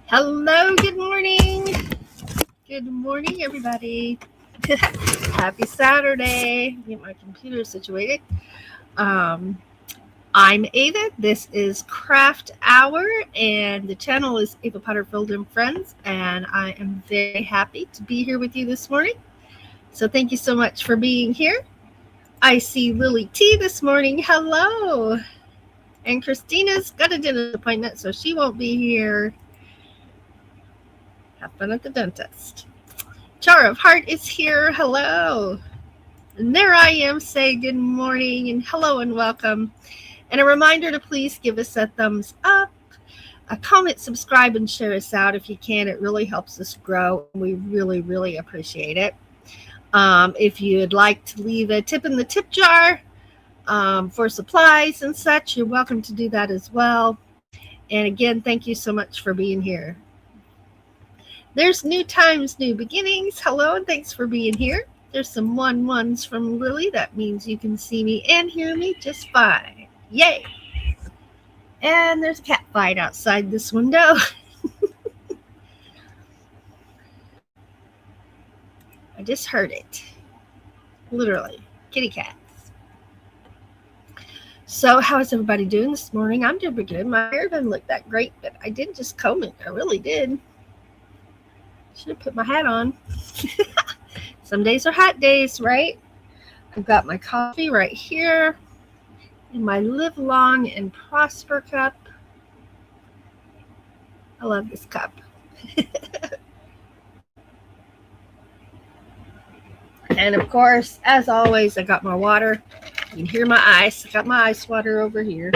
Hello, good morning. Good morning, everybody. Happy Saturday. Get my computer situated. I'm Ava. This is Craft Hour, and the channel is Ava Potterfield and Friends, and I am very happy to be here with you this morning. So thank you so much for being here. I see Lily T this morning. Hello. And Christina's got a dentist appointment, so she won't be here. Have fun at the dentist. Char of Heart is here. Hello. And there I am. Say good morning and hello and welcome. And a reminder to please give us a thumbs up, a comment, subscribe, and share us out if you can. It really helps us grow. We really, really appreciate it. If you'd like to leave a tip in the tip jar for supplies and such, you're welcome to do that as well. And again, thank you so much for being here. There's new times, new beginnings. Hello, and thanks for being here. There's some 1-1s from Lily. That means you can see me and hear me just fine. Yay! And there's a cat fight outside this window. I just heard it. Literally. Kitty cats. So how is everybody doing this morning? I'm doing pretty good. My hair doesn't look that great, but I did just comb it. I really did. Should have put my hat on. Some days are hot days, right? I've got my coffee right here in my Live Long and Prosper cup. I love this cup. And of course, as always, I got my water. You can hear my ice. I got my ice water over here.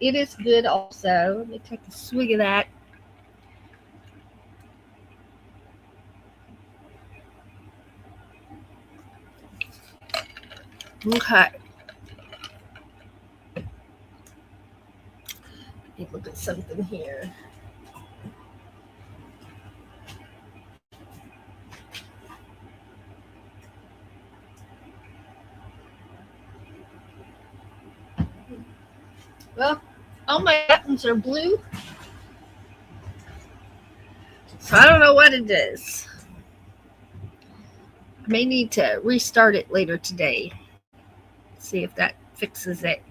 It is good also. Let me take a swig of that. Okay. Let me look at something here. Well, all my buttons are blue. So I don't know what it is. I may need to restart it later today. See if that fixes it.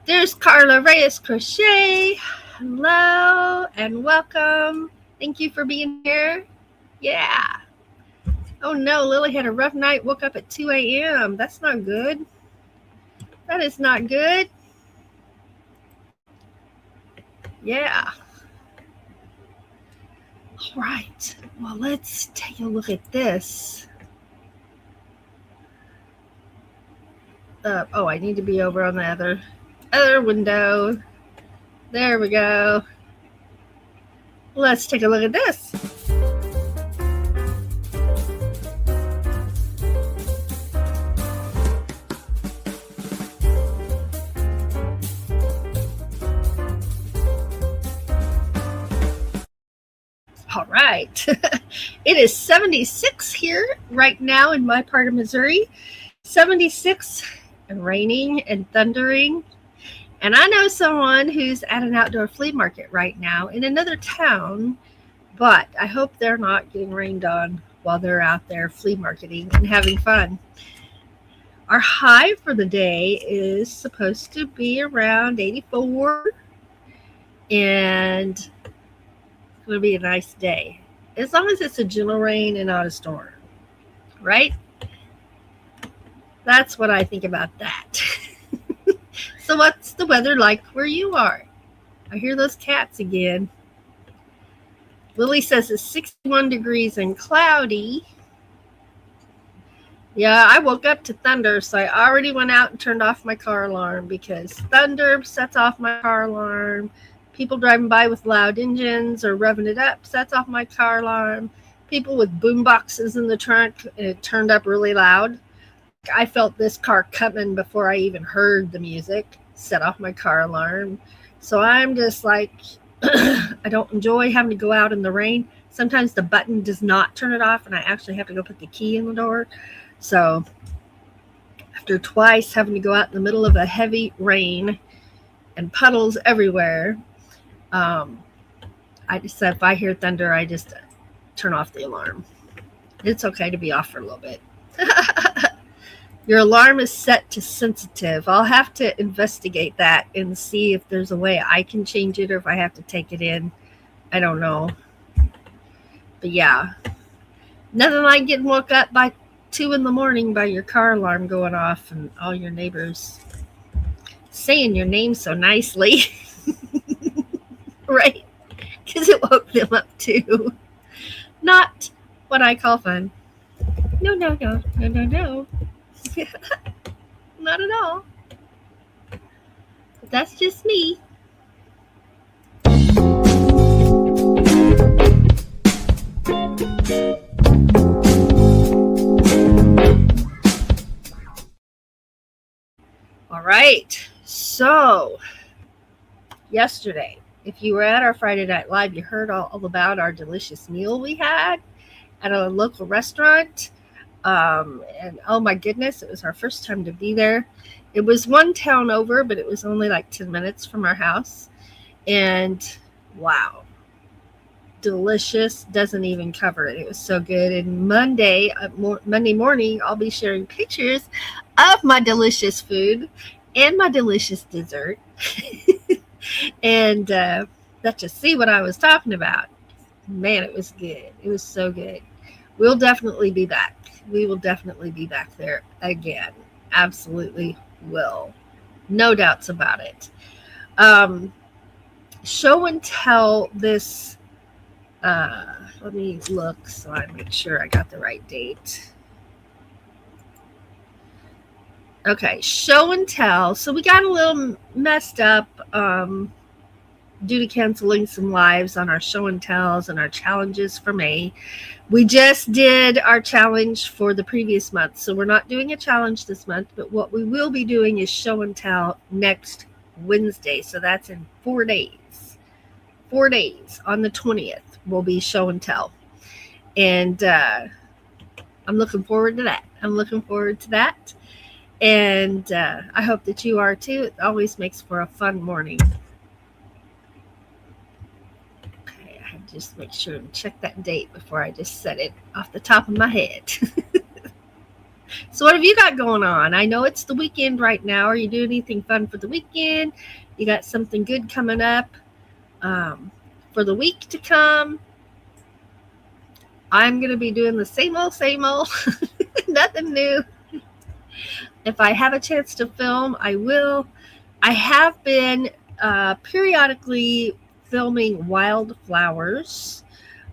There's Carla Reyes Crochet. Hello and welcome. Thank you for being here. Yeah. Oh no, Lily had a rough night. Woke up at 2 a.m. That's not good. That is not good. Yeah. All right. Well, let's take a look at this. I need to be over on the other window. There we go. Let's take a look at this. All right. It is 76 here right now in my part of Missouri. 76 and raining and thundering. And I know someone who's at an outdoor flea market right now in another town, but I hope they're not getting rained on while they're out there flea marketing and having fun. Our high for the day is supposed to be around 84, and it's going to be a nice day. As long as it's a gentle rain and not a storm, right? That's what I think about that. So what's the weather like where you are? I hear those cats again. Lily says it's 61 degrees and cloudy. Yeah, I woke up to thunder, so I already went out and turned off my car alarm because thunder sets off my car alarm. People driving by with loud engines or revving it up sets off my car alarm. People with boom boxes in the trunk, and it turned up really loud. I felt this car coming before I even heard the music, set off my car alarm. So I'm just like, I don't enjoy having to go out in the rain. Sometimes the button does not turn it off, and I actually have to go put the key in the door. So after twice having to go out in the middle of a heavy rain and puddles everywhere, I just said if I hear thunder, I just turn off the alarm. It's okay to be off for a little bit. Your alarm is set to sensitive. I'll have to investigate that and see if there's a way I can change it or if I have to take it in. I don't know. But yeah, nothing like getting woke up by 2 a.m. by your car alarm going off and all your neighbors saying your name so nicely. Right? Because it woke them up too. Not what I call fun. No. Not at all. But that's just me. All right. So, yesterday, if you were at our Friday Night Live, you heard all about our delicious meal we had at a local restaurant. And oh my goodness, it was our first time to be there. It was one town over, but it was only like 10 minutes from our house. And wow, delicious. Doesn't even cover it. It was so good. And Monday morning, I'll be sharing pictures of my delicious food and my delicious dessert. And let's just see what I was talking about. Man, it was good. It was so good. We'll definitely be back. We will definitely be back there again. Absolutely will. No doubts about it. Show and tell this. Let me look so I make sure I got the right date. Okay, show and tell. So we got a little messed up due to canceling some lives on our show and tells and our challenges for May. We just did our challenge for the previous month. So we're not doing a challenge this month, but what we will be doing is show and tell next Wednesday. So that's in 4 days. 4 days on the 20th will be show and tell. And I'm looking forward to that. And I hope that you are too. It always makes for a fun morning. Okay, I have to just make sure and check that date before I just set it off the top of my head. So what have you got going on? I know it's the weekend right now. Are you doing anything fun for the weekend? You got something good coming up for the week to come? I'm going to be doing the same old. Nothing new. If I have a chance to film, I will. I have been periodically filming wildflowers,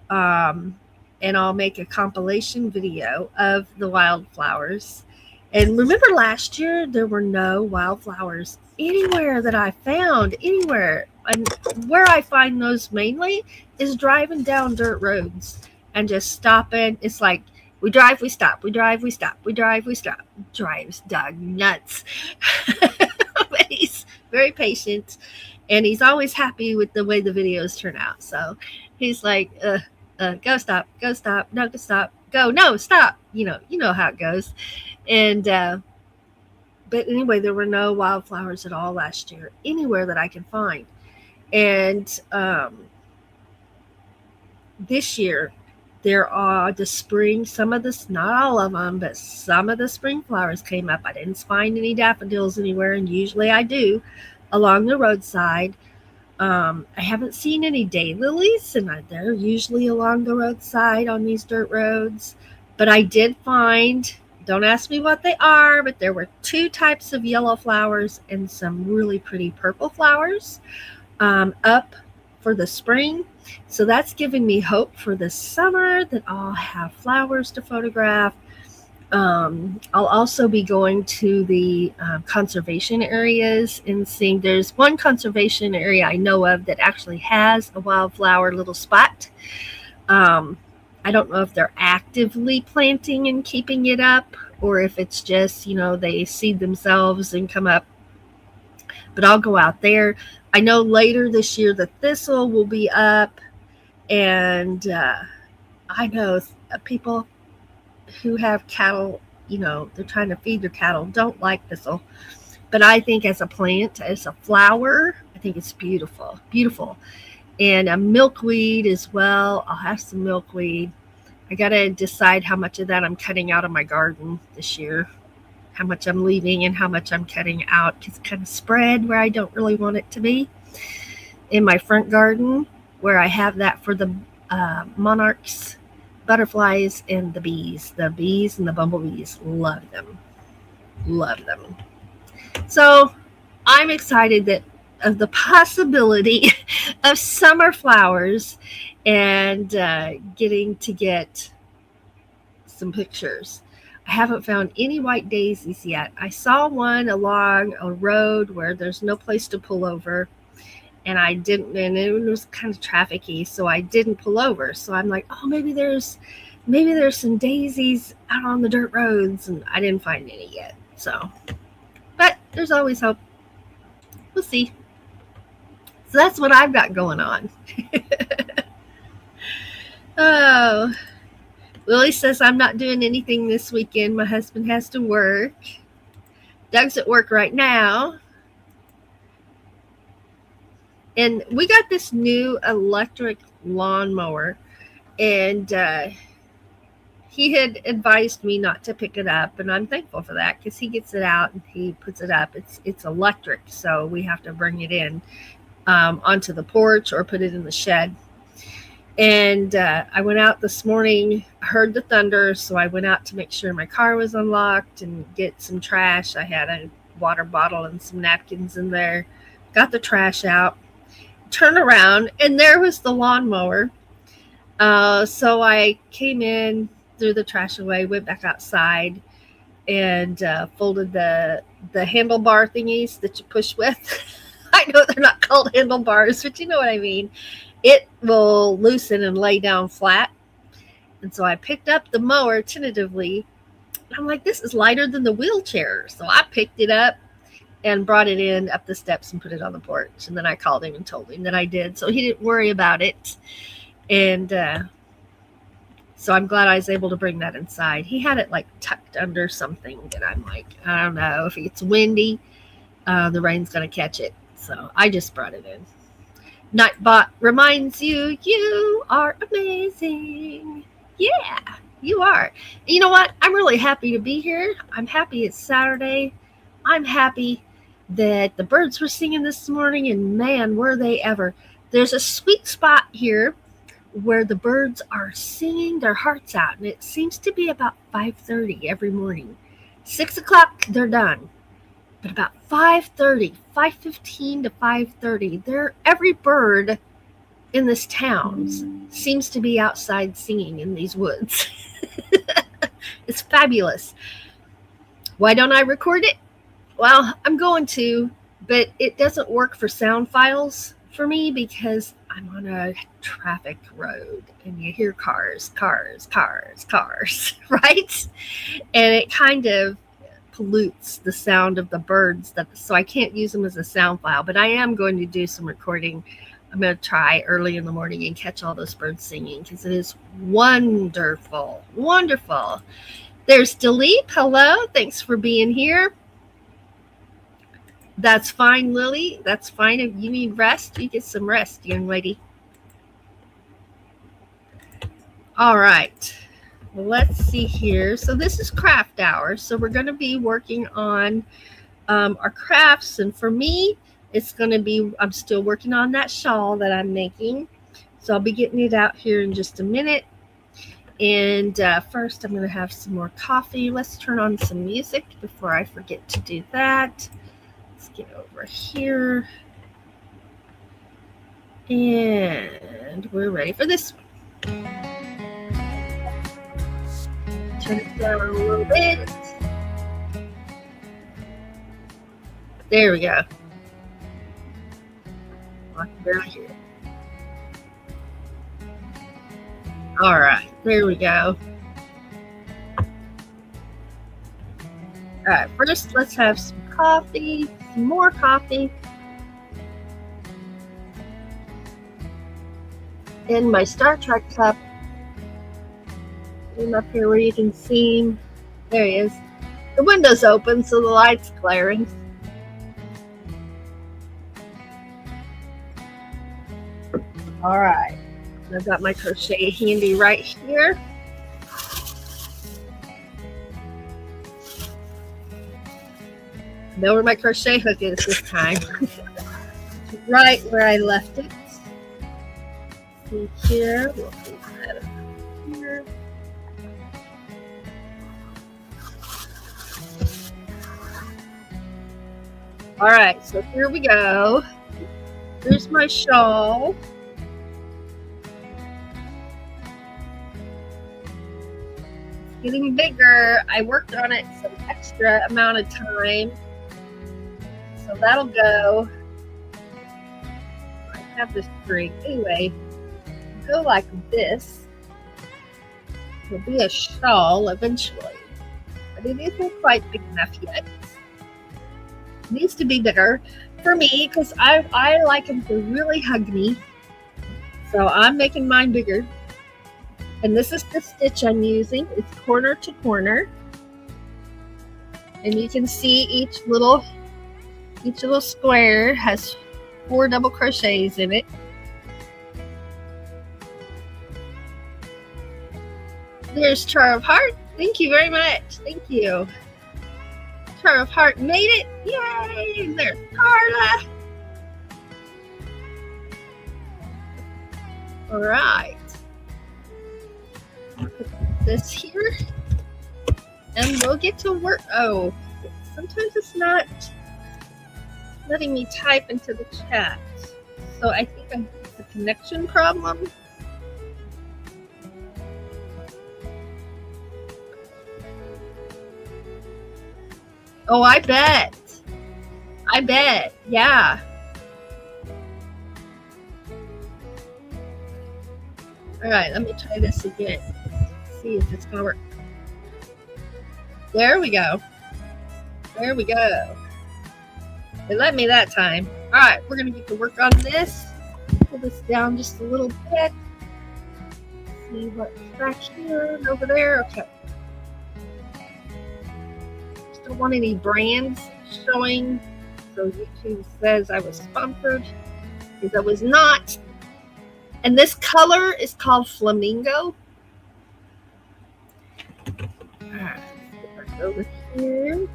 and I'll make a compilation video of the wildflowers. And remember last year, there were no wildflowers anywhere that I found, anywhere. And where I find those mainly is driving down dirt roads and just stopping. It's like, we drive, we stop, we drive, we stop, we drive, we stop. Drives Doug nuts. But he's very patient, and he's always happy with the way the videos turn out. So he's like, go stop, no, to stop, go, no, stop. You know how it goes. And but anyway, there were no wildflowers at all last year, anywhere that I can find. And this year, there are the spring, some of this, not all of them, but some of the spring flowers came up. I didn't find any daffodils anywhere, and usually I do along the roadside. I haven't seen any daylilies, and they're usually along the roadside on these dirt roads. But I did find, don't ask me what they are, but there were 2 types of yellow flowers and some really pretty purple flowers up for the spring. So that's giving me hope for the summer that I'll have flowers to photograph. I'll also be going to the conservation areas and seeing. There's one conservation area I know of that actually has a wildflower little spot. I don't know if they're actively planting and keeping it up, or if it's just, they seed themselves and come up. But I'll go out there. I know later this year the thistle will be up, and I know people who have cattle, they're trying to feed their cattle, don't like thistle. But I think as a plant, as a flower, I think it's beautiful. and a milkweed as well. I'll have some milkweed. I got to decide how much of that I'm cutting out of my garden this year, how much I'm leaving and how much I'm cutting out, because it's kind of spread where I don't really want it to be. In my front garden, where I have that for the monarchs, butterflies, and the bees. The bees and the bumblebees, love them. Love them. So I'm excited that of the possibility of summer flowers and getting to get some pictures. I haven't found any white daisies yet. I saw one along a road where there's no place to pull over, and it was kind of trafficy, so I didn't pull over. So I'm like, oh, maybe there's some daisies out on the dirt roads, and I didn't find any yet. So, but there's always hope. We'll see. So that's what I've got going on. Oh, Lily says I'm not doing anything this weekend. My husband has to work. Doug's at work right now. And we got this new electric lawnmower, and he had advised me not to pick it up, and I'm thankful for that, because he gets it out and he puts it up. It's electric, so we have to bring it in onto the porch or put it in the shed. And I went out this morning, heard the thunder, so I went out to make sure my car was unlocked and get some trash. I had a water bottle and some napkins in there. Got the trash out, turned around, and there was the lawnmower. So I came in, threw the trash away, went back outside, and folded the handlebar thingies that you push with. I know they're not called handlebars, but you know what I mean. It will loosen and lay down flat. And so I picked up the mower tentatively. I'm like, this is lighter than the wheelchair. So I picked it up and brought it in up the steps and put it on the porch. And then I called him and told him that I did. So he didn't worry about it. And so I'm glad I was able to bring that inside. He had it like tucked under something that I'm like, I don't know, if it's windy, the rain's going to catch it. So I just brought it in. Nightbot reminds you, you are amazing. Yeah, you are. You know what? I'm really happy to be here. I'm happy it's Saturday. I'm happy that the birds were singing this morning, and man, were they ever. There's a sweet spot here where the birds are singing their hearts out, and it seems to be about 5:30 every morning. 6 o'clock, they're done. But about 5:30, 5:15 to 5:30, every bird in this town seems to be outside singing in these woods. It's fabulous. Why don't I record it? Well, I'm going to, but it doesn't work for sound files for me because I'm on a traffic road and you hear cars, right? And it kind of pollutes the sound of the birds, so I can't use them as a sound file, but I am going to do some recording. I'm going to try early in the morning and catch all those birds singing because it is wonderful. Wonderful. There's Dilip. Hello. Thanks for being here. That's fine, Lily. That's fine. If you need rest, you get some rest, young lady. All right. Let's see here. So this is craft hour. So we're going to be working on our crafts. And for me, it's going to be, I'm still working on that shawl that I'm making. So I'll be getting it out here in just a minute. And first, I'm going to have some more coffee. Let's turn on some music before I forget to do that. Let's get over here. And we're ready for this one. Turn it down a little bit. There we go. Right here. All right, there we go. All right, first let's have some coffee, some more coffee. In my Star Trek cup. Him up here where you can see him. There he is. The window's open, so the light's glaring. All right, I've got my crochet handy right here. Know where my crochet hook is this time. Right where I left it. See here. We'll put that here. All right, so here we go. Here's my shawl. It's getting bigger. I worked on it some extra amount of time. So that'll go. I have this string. Anyway, go like this. It'll be a shawl eventually. But it isn't quite big enough yet. It needs to be bigger for me because I like them to really hug me. So I'm making mine bigger. And this is the stitch I'm using. It's corner to corner. And you can see each little square has 4 double crochets in it. There's Char of Heart. Thank you very much. Thank you. Char of Heart made it. Yay! There's Carla. All right. Put this here. And we'll get to work. Oh, sometimes it's not letting me type into the chat. So I think it's a connection problem. Oh, I bet. Yeah. All right, let me try this again. See if it's gonna work. There we go. There we go. It let me that time. All right, we're gonna get to work on this. Pull this down just a little bit. See what's back here and over there. Okay. Just don't want any brands showing. So YouTube says I was sponsored because I was not. And this color is called Flamingo. All right, let's get over here.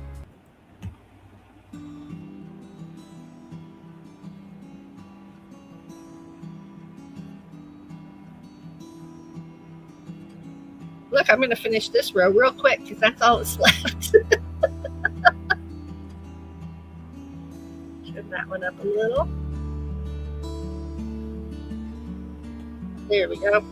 Look, I'm going to finish this row real quick because that's all that's left. Trim that one up a little. There we go.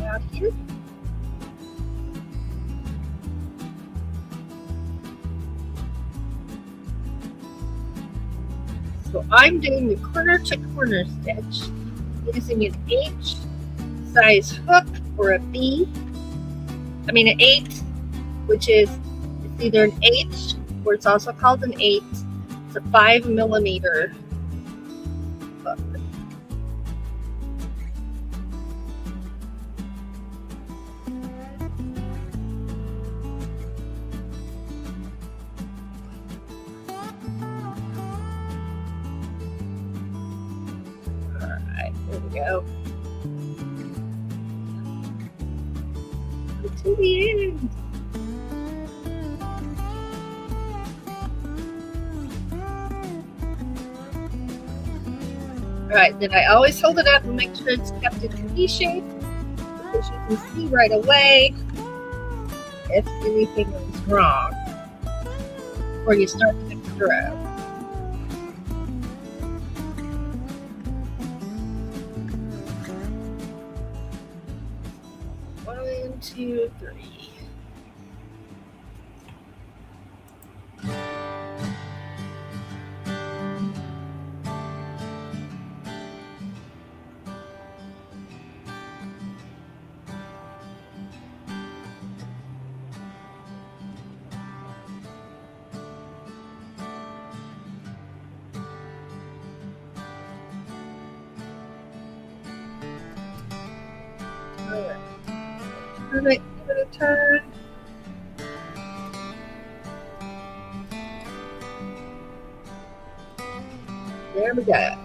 Out here. So I'm doing the corner to corner stitch using an H size hook or a B. I mean an 8, which is it's either an H or it's also called an 8. It's a 5 millimeter hook. Go to the end. All right, then I always hold it up and make sure it's kept in V shape because you can see right away if anything is wrong before you start the next row. 1, 2, 3. Give it a turn. There we go.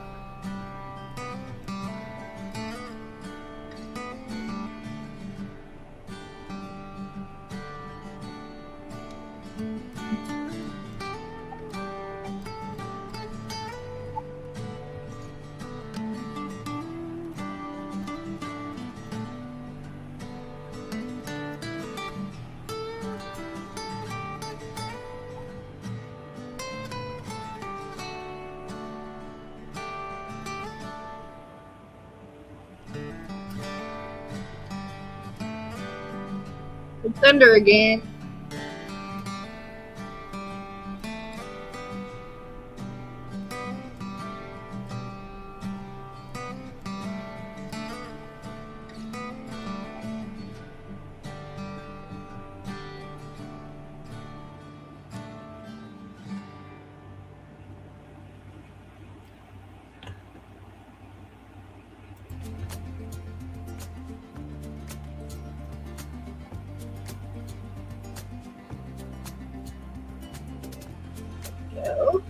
Thunder again. Go.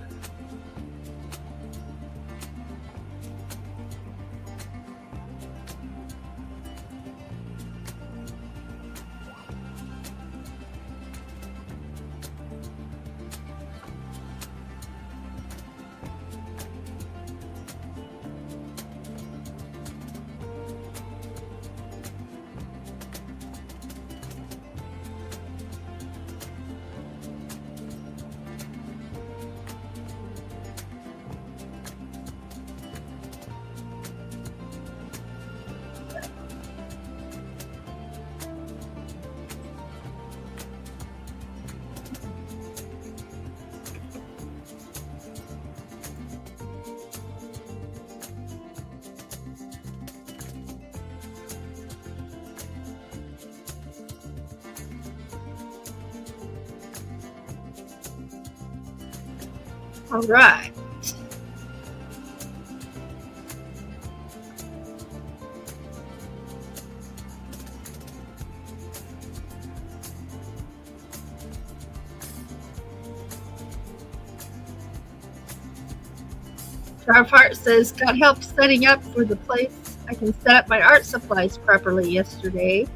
All right. Drive Heart says, got help setting up for the place. I can set up my art supplies properly yesterday.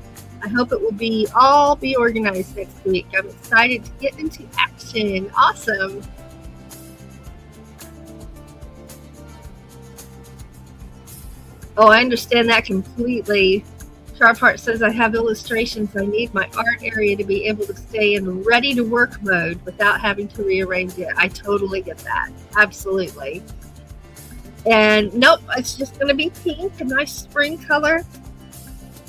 I hope it will all be organized next week. I'm excited to get into action. Awesome. Oh, I understand that completely. Sharpheart says, I have illustrations. I need my art area to be able to stay in ready to work mode without having to rearrange it. I totally get that. Absolutely. And nope, it's just going to be pink, a nice spring color.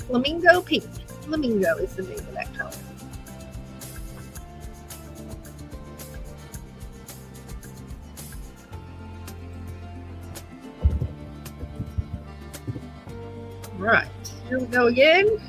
Flamingo pink. Flamingo is the name of that color. Right, here we go again.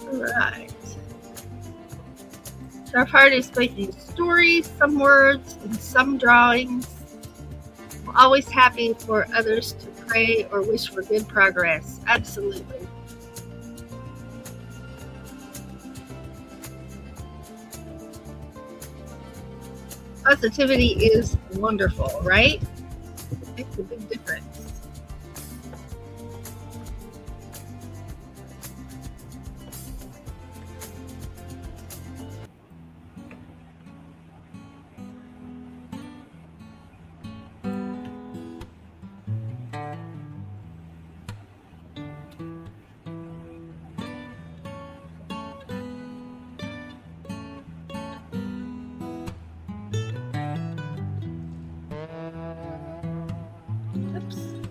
All right. Tower of Heart is making stories, some words, and some drawings. I'm always happy for others to pray or wish for good progress. Absolutely. Positivity is wonderful, right? Makes a big difference. Oops.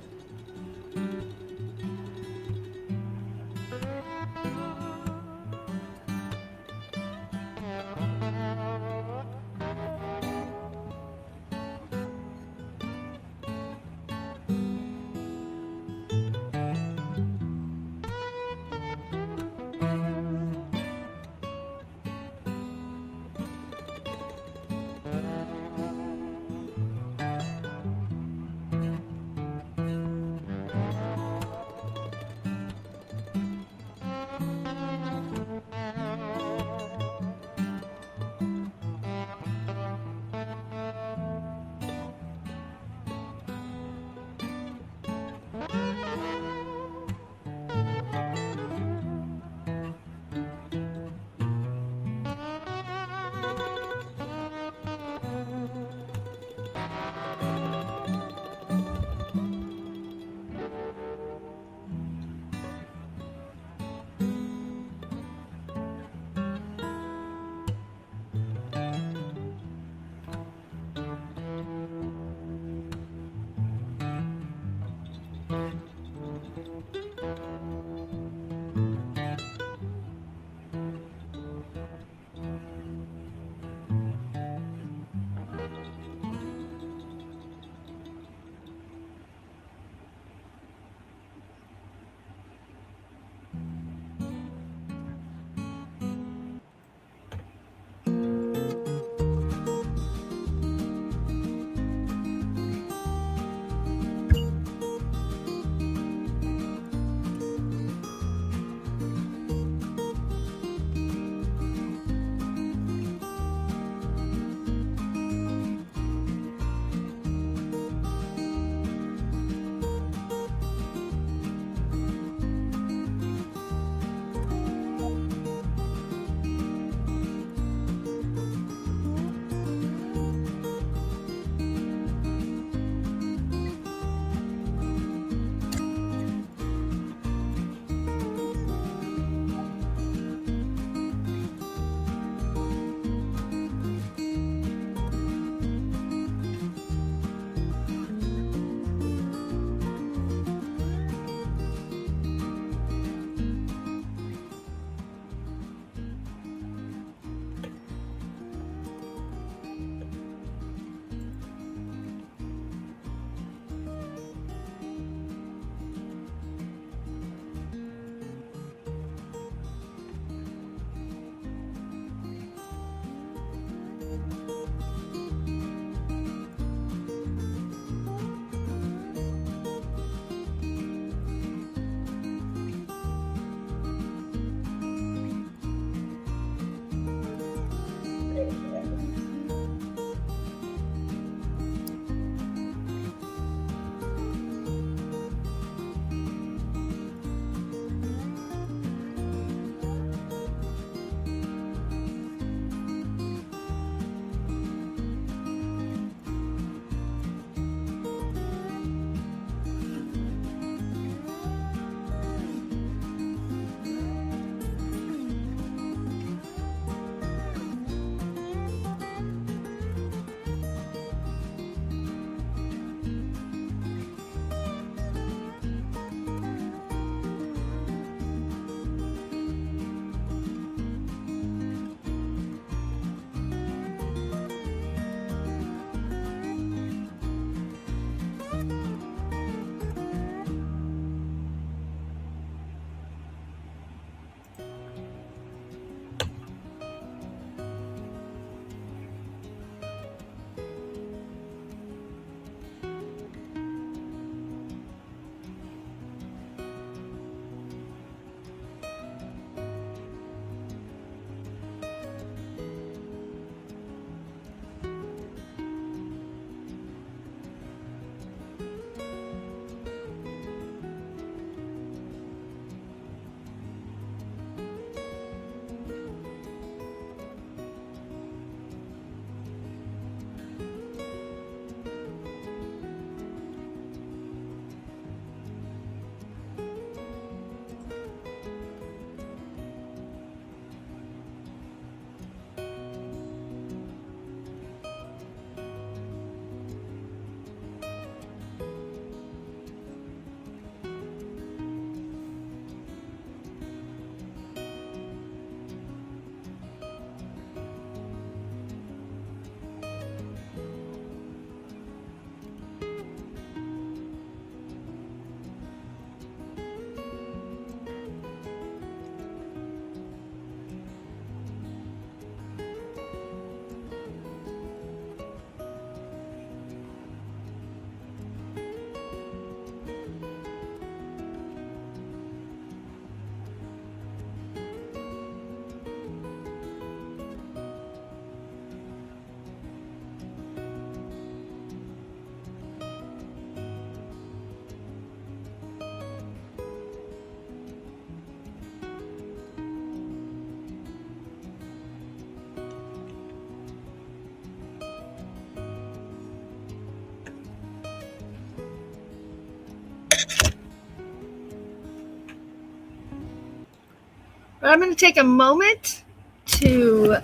But I'm going to take a moment to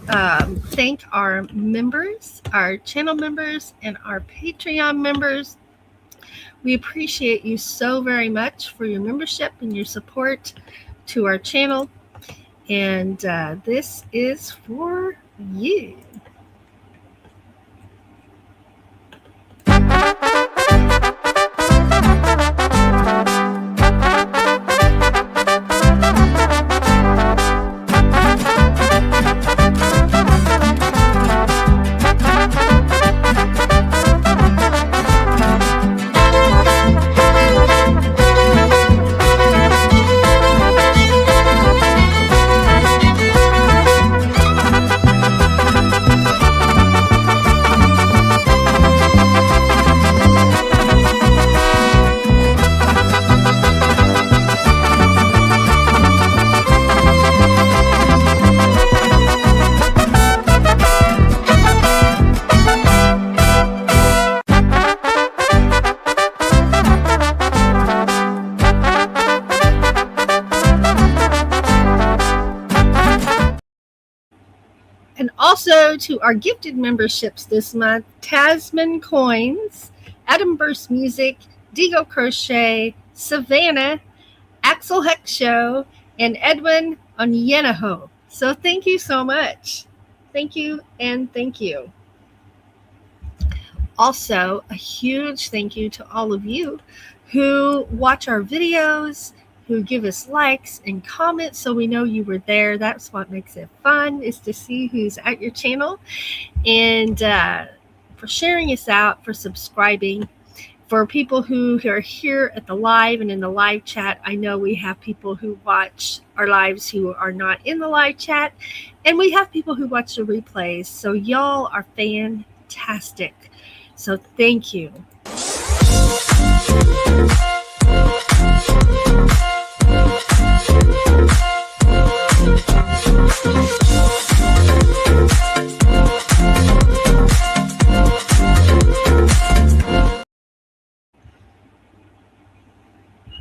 thank our members, our channel members, and our Patreon members. We appreciate you so very much for your membership and your support to our channel. And this is for you. And also to our gifted memberships this month, Tasman Coins, Adam Burst Music, Digo Crochet, Savannah, Axel Heck Show, and Edwin Onyenaho. So thank you so much. Thank you and thank you. Also, a huge thank you to all of you who watch our videos, who give us likes and comments so we know you were there. That's what makes it fun, is to see who's at your channel. And for sharing us out, for subscribing. For people who are here at the live and in the live chat, I know we have people who watch our lives who are not in the live chat. And we have people who watch the replays. So y'all are fantastic. So thank you.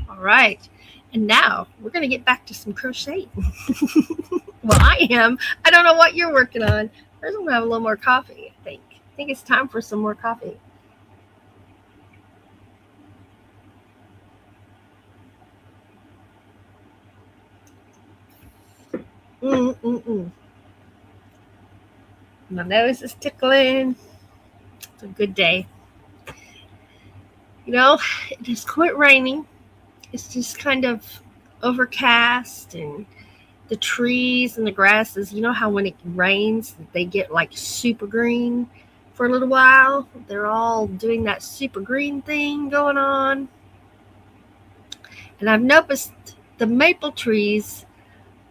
All right. And now we're going to get back to some crochet. Well, I am. I don't know what you're working on. First, I'm going to have a little more coffee, I think. I think it's time for some more coffee. My nose is tickling. It's a good day. You know, it just quit raining. It's just kind of overcast, and the trees and the grasses, you know how when it rains, they get like super green for a little while. They're all doing that super green thing going on. And I've noticed the maple trees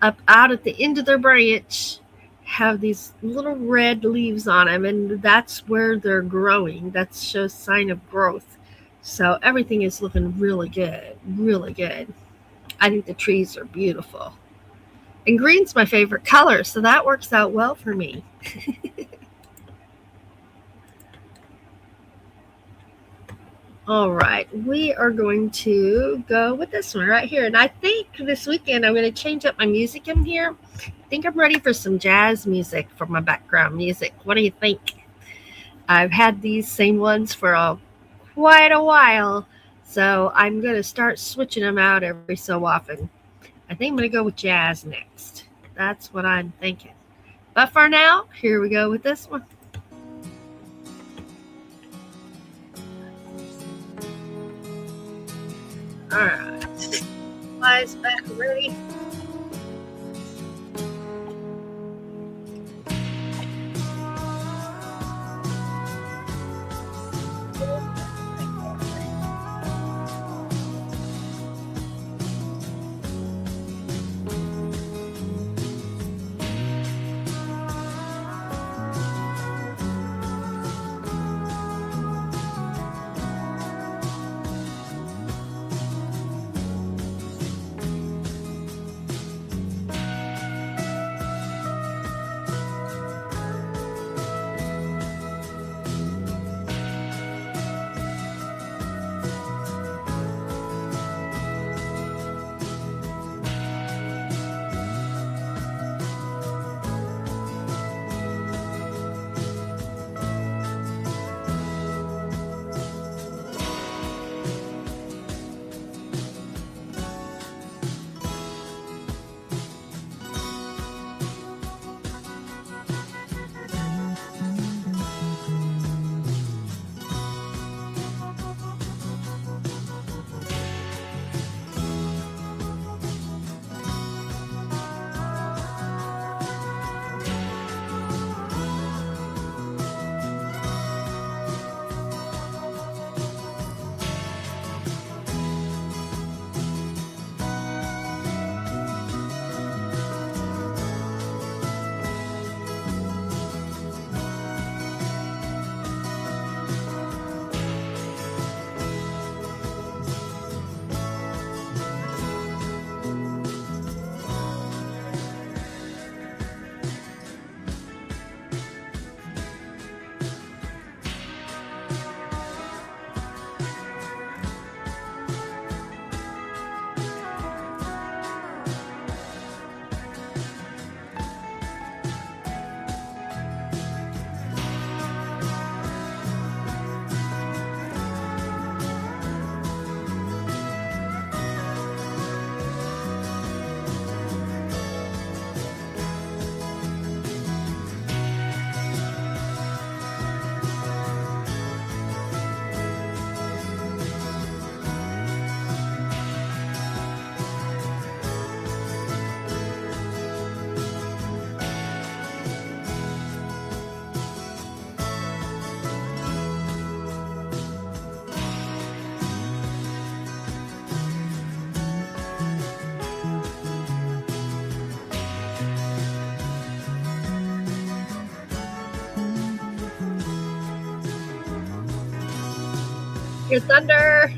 up out at the end of their branch have these little red leaves on them, and that's where they're growing. That shows sign of growth. So everything is looking really good, really good. I think the trees are beautiful. And green's my favorite color, so that works out well for me. All right, we are going to go with this one right here. And I think this weekend I'm going to change up my music in here. I think I'm ready for some jazz music for my background music. What do you think? I've had these same ones for quite a while, so I'm going to start switching them out every so often. I think I'm going to go with jazz next. That's what I'm thinking. But for now, here we go with this one. All right. Flies back ready. Your thunder.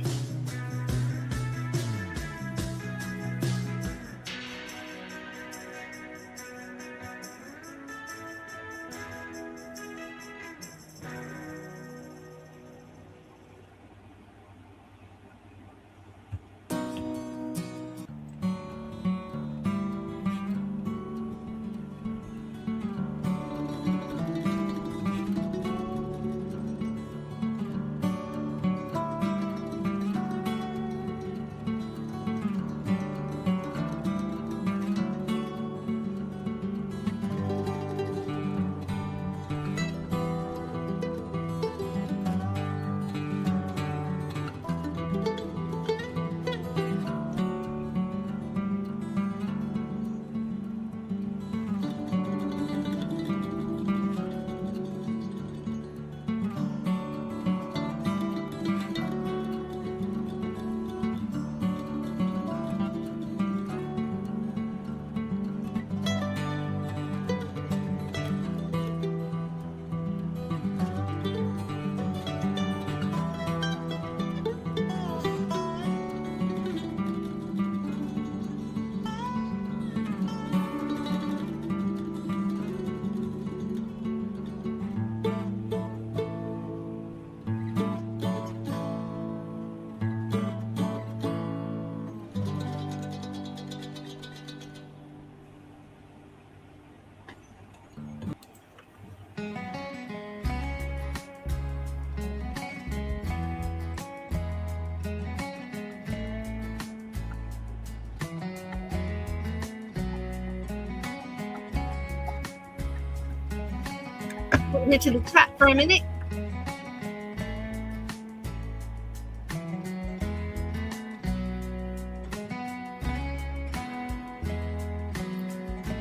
We'll get to the chat for a minute.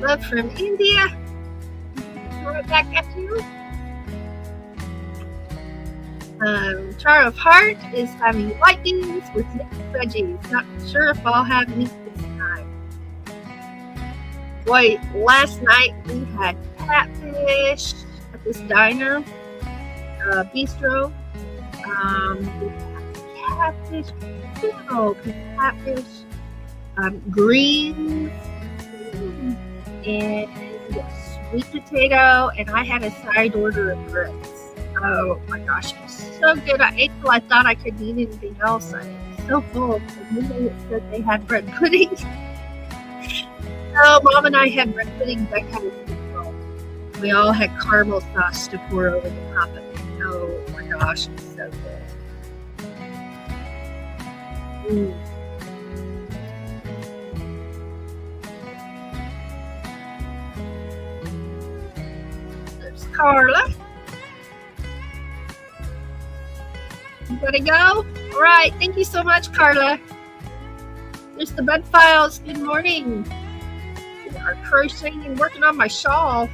Love from India. Right back at you. Char of Heart is having white beans with mixed veggies. Not sure if I'll have meat this time. Boy, last night we had catfish at this diner, bistro. We had catfish, greens, and sweet potato, and I had a side order of grits. Oh my gosh, it was so good. I ate till I thought I couldn't eat anything else. I was so full. And then it said they had bread pudding. Oh, Mom and I had bread pudding. That kind of thing. We all had caramel sauce to pour over the top of it. Oh my gosh, it was so good. There's Carla. You gotta go? All right. Thank you so much, Carla. There's the bed files. Good morning. We are crocheting and working on my shawl.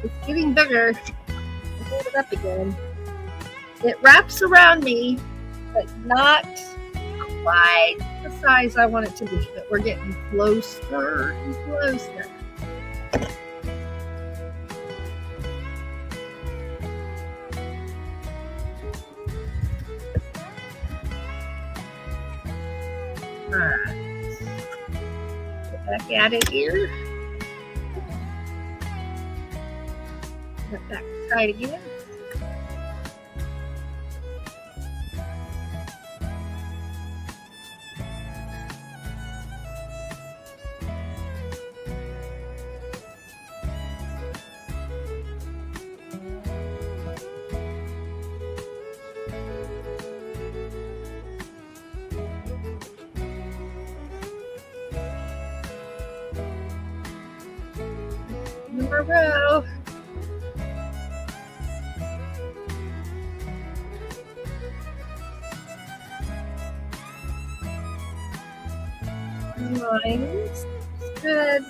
It's getting bigger. I'll hold it up again. It wraps around me, but not quite the size I want it to be. But we're getting closer and closer. Alright. Get back at it here. Get back tight again. Row. Lines. Good.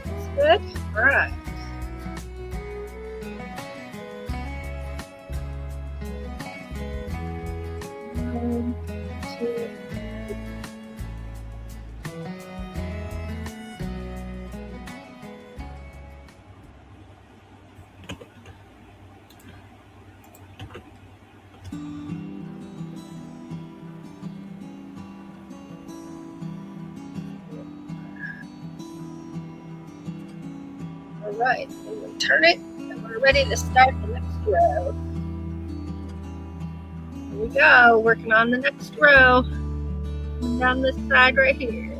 It's good. All right. One, two. right, I'm going to turn it, and we're ready to start the next row. Here we go, working on the next row. And down this side right here.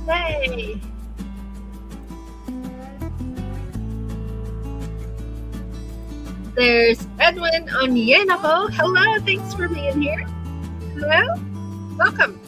Hey. There's Edwin Onyenoho. Hello, thanks for being here. Hello, welcome.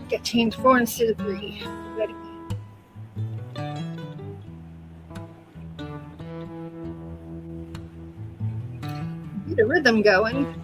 Get chain 4 instead of 3. Ready. Get a rhythm going.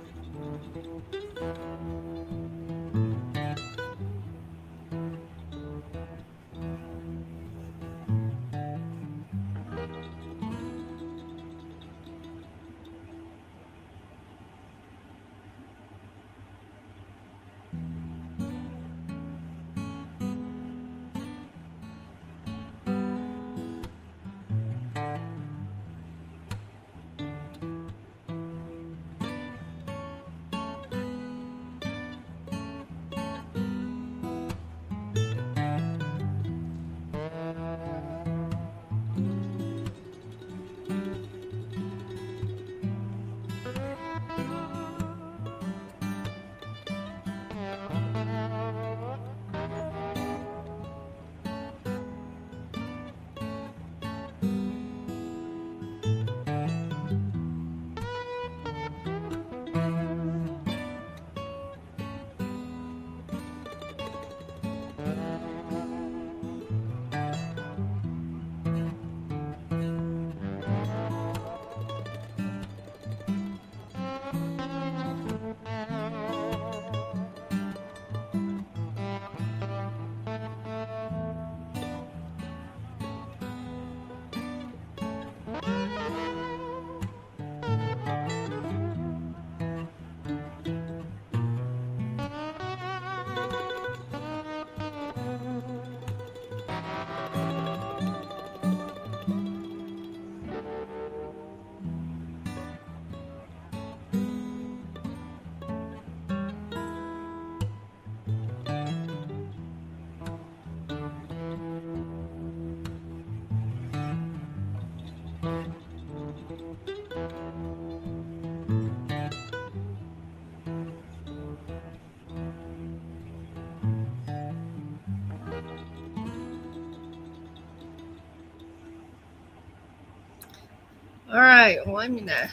All right, well, I'm going to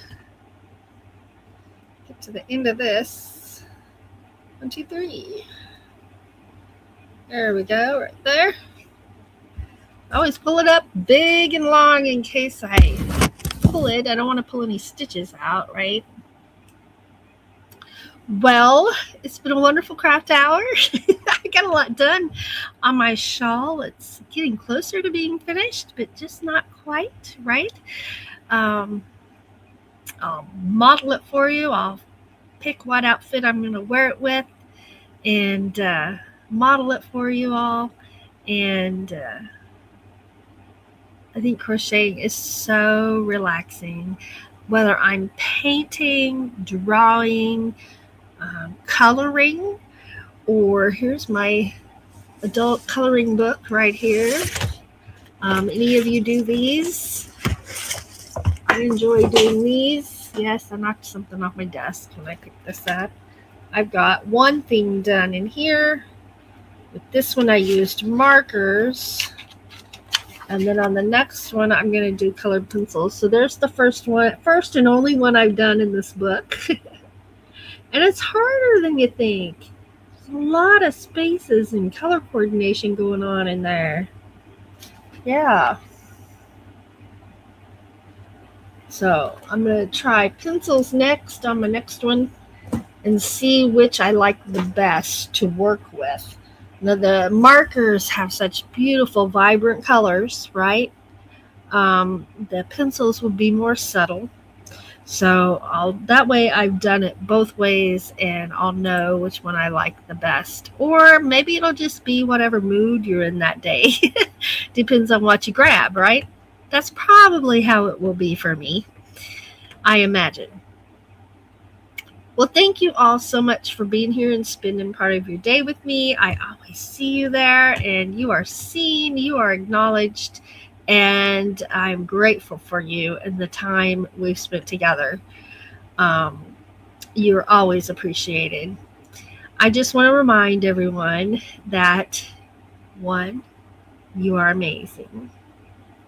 get to the end of this. 1, 2, 3. There we go, right there. I always pull it up big and long in case I pull it. I don't want to pull any stitches out, right? Well, it's been a wonderful craft hour. I got a lot done on my shawl. It's getting closer to being finished, but just not quite, right? I'll model it for you. I'll pick what outfit I'm going to wear it with and model it for you all. And I think crocheting is so relaxing. Whether I'm painting, drawing, coloring, or here's my adult coloring book right here. Any of you do these? I enjoy doing these. Yes, I knocked something off my desk when I picked this up. I've got one thing done in here. With this one, I used markers. And then on the next one, I'm going to do colored pencils. So there's the first and only one I've done in this book. And it's harder than you think. There's a lot of spaces and color coordination going on in there. Yeah. So I'm going to try pencils next on my next one and see which I like the best to work with. Now, the markers have such beautiful, vibrant colors, right? The pencils will be more subtle. So that way I've done it both ways and I'll know which one I like the best. Or maybe it'll just be whatever mood you're in that day. Depends on what you grab, right? That's probably how it will be for me, I imagine. Well, thank you all so much for being here and spending part of your day with me. I always see you there, and you are seen, you are acknowledged, and I'm grateful for you and the time we've spent together. You're always appreciated. I just want to remind everyone that, one, you are amazing.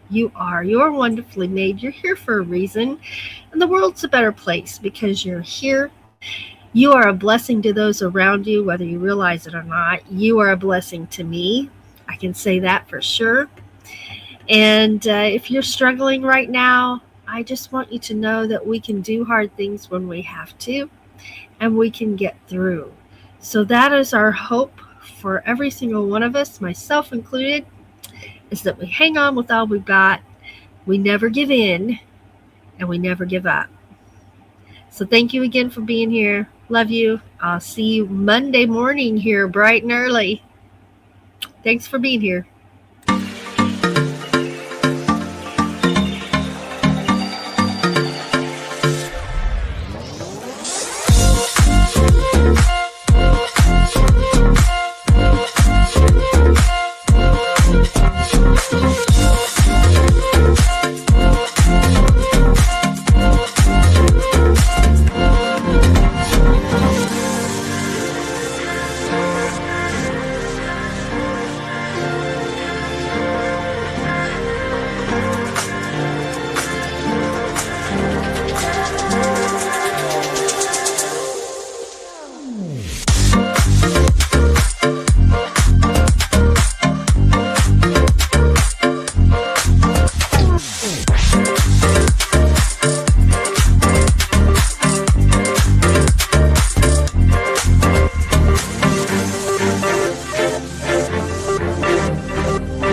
You're wonderfully made. You're here for a reason, and the world's a better place because you're here. You are a blessing to those around you, whether you realize it or not. You are a blessing to me. I can say that for sure. And if you're struggling right now, I just want you to know that we can do hard things when we have to, and we can get through. So that is our hope for every single one of us, myself included, is that we hang on with all we've got. We never give in, and we never give up. So thank you again for being here. Love you. I'll see you Monday morning here bright and early. Thanks for being here.